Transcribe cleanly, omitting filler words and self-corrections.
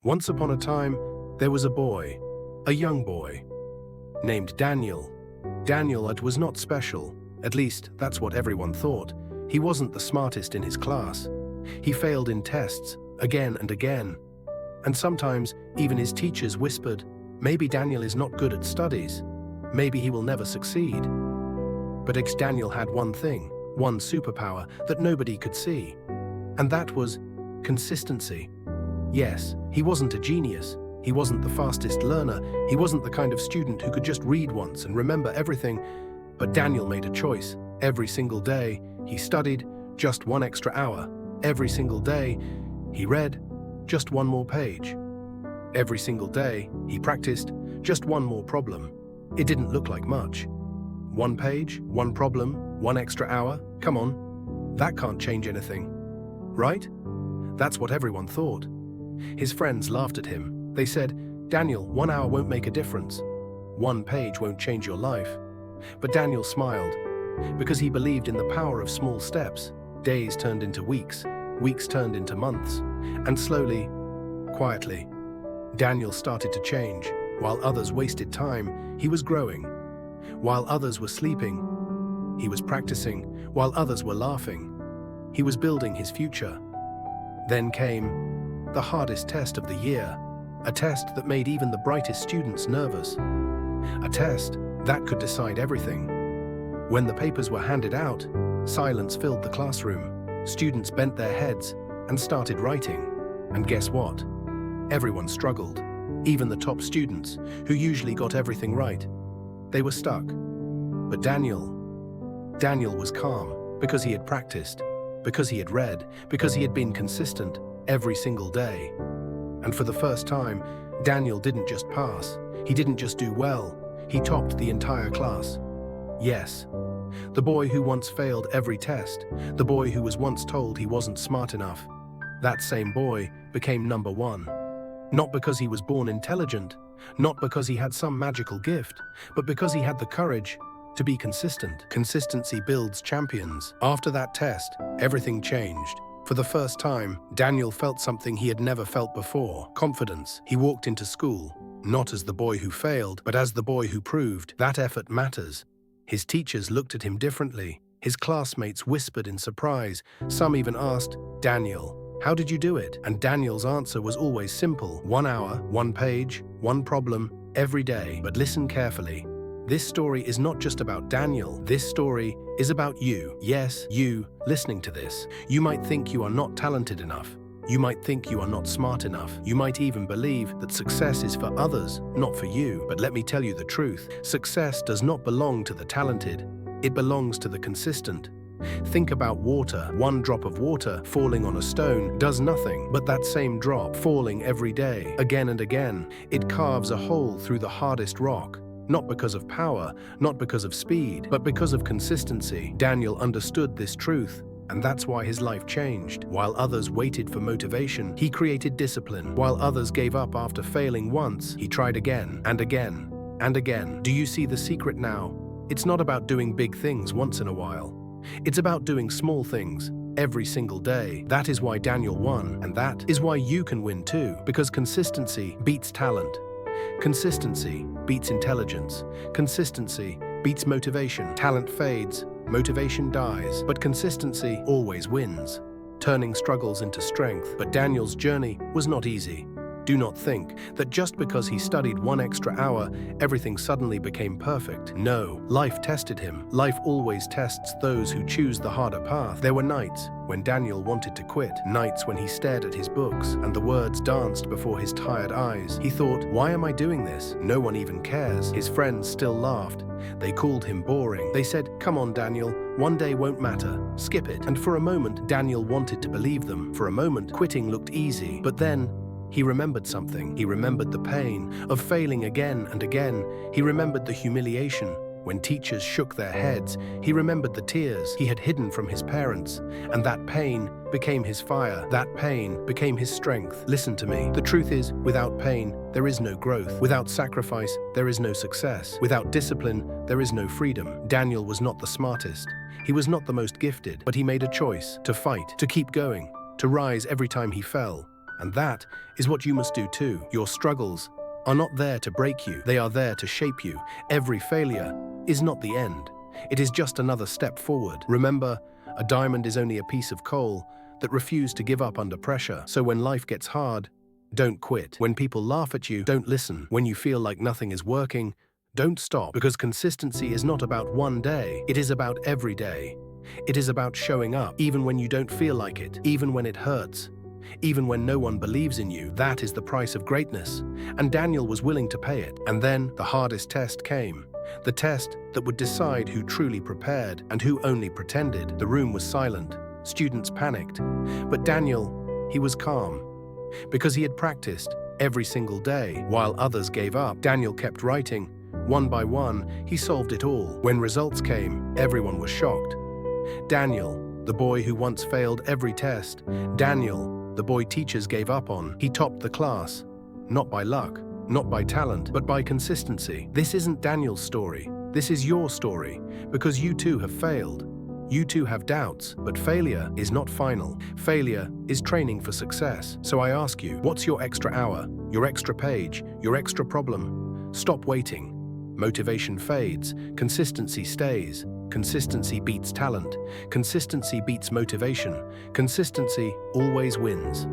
Once upon a time, there was a boy, a young boy, named Daniel. Daniel was not special, at least that's what everyone thought. He wasn't the smartest in his class. He failed in tests, again and again. And sometimes, even his teachers whispered, maybe Daniel is not good at studies. Maybe he will never succeed. But Daniel had one thing, one superpower that nobody could see. And that was consistency. Yes, he wasn't a genius. He wasn't the fastest learner. He wasn't the kind of student who could just read once and remember everything. But Daniel made a choice. Every single day, he studied just 1 extra hour. Every single day, he read just 1 more page. Every single day, he practiced just 1 more problem. It didn't look like much. 1 page, 1 problem, 1 extra hour. Come on, that can't change anything, right? That's what everyone thought. His friends laughed at him. They said, Daniel, 1 hour won't make a difference. 1 page won't change your life. But Daniel smiled, because he believed in the power of small steps. Days turned into weeks, weeks turned into months, and slowly, quietly, Daniel started to change. While others wasted time, he was growing. While others were sleeping, he was practicing. While others were laughing, he was building his future. Then came the hardest test of the year, a test that made even the brightest students nervous. A test that could decide everything. When the papers were handed out, silence filled the classroom. Students bent their heads and started writing. And guess what? Everyone struggled. Even the top students, who usually got everything right. They were stuck. But Daniel was calm because he had practiced, because he had read, because he had been consistent every single day. And for the first time, Daniel didn't just pass. He didn't just do well. He topped the entire class. Yes, the boy who once failed every test, the boy who was once told he wasn't smart enough, that same boy became number 1. Not because he was born intelligent, not because he had some magical gift, but because he had the courage to be consistent. Consistency builds champions. After that test, everything changed. For the first time, Daniel felt something he had never felt before: confidence. He walked into school, not as the boy who failed, but as the boy who proved that effort matters. His teachers looked at him differently. His classmates whispered in surprise. Some even asked, Daniel, how did you do it? And Daniel's answer was always simple: 1 hour, 1 page, 1 problem, every day. But listen carefully. This story is not just about Daniel. This story is about you. Yes, you, listening to this. You might think you are not talented enough. You might think you are not smart enough. You might even believe that success is for others, not for you. But let me tell you the truth. Success does not belong to the talented. It belongs to the consistent. Think about water. 1 drop of water falling on a stone does nothing, but that same drop falling every day, again and again, it carves a hole through the hardest rock. Not because of power, not because of speed, but because of consistency. Daniel understood this truth, and that's why his life changed. While others waited for motivation, he created discipline. While others gave up after failing once, he tried again and again and again. Do you see the secret now? It's not about doing big things once in a while. It's about doing small things every single day. That is why Daniel won, and that is why you can win too. Because consistency beats talent. Consistency beats intelligence. Consistency beats motivation. Talent fades, motivation dies, but consistency always wins, turning struggles into strength. But Daniel's journey was not easy. Do not think that just because he studied 1 extra hour, everything suddenly became perfect. No, life tested him. Life always tests those who choose the harder path. There were nights when Daniel wanted to quit, nights when he stared at his books and the words danced before his tired eyes. He thought, why am I doing this? No one even cares. His friends still laughed. They called him boring. They said, come on, Daniel, 1 day won't matter. Skip it. And for a moment, Daniel wanted to believe them. For a moment, quitting looked easy. But then, he remembered something. He remembered the pain of failing again and again. He remembered the humiliation when teachers shook their heads. He remembered the tears he had hidden from his parents. And that pain became his fire. That pain became his strength. Listen to me. The truth is, without pain, there is no growth. Without sacrifice, there is no success. Without discipline, there is no freedom. Daniel was not the smartest. He was not the most gifted, but he made a choice to fight, to keep going, to rise every time he fell. And that is what you must do too. Your struggles are not there to break you, they are there to shape you. Every failure is not the end. It is just another step forward. Remember, a diamond is only a piece of coal that refused to give up under pressure. So when life gets hard, don't quit. When people laugh at you, don't listen. When you feel like nothing is working, don't stop. Because consistency is not about one day, it is about every day. It is about showing up, even when you don't feel like it, even when it hurts, even when no one believes in you. That is the price of greatness. And Daniel was willing to pay it. And then the hardest test came. The test that would decide who truly prepared and who only pretended. The room was silent. Students panicked. But Daniel, he was calm. Because he had practiced every single day. While others gave up, Daniel kept writing. One by one, he solved it all. When results came, everyone was shocked. Daniel, the boy who once failed every test. Daniel, the boy teachers gave up on. He topped the class. Not by luck, not by talent, but by consistency. This isn't Daniel's story. This is your story. Because you too have failed. You too have doubts, but failure is not final. Failure is training for success. So I ask you, what's your extra hour, your extra page, your extra problem? Stop waiting. Motivation fades, consistency stays. Consistency beats talent. Consistency beats motivation. Consistency always wins.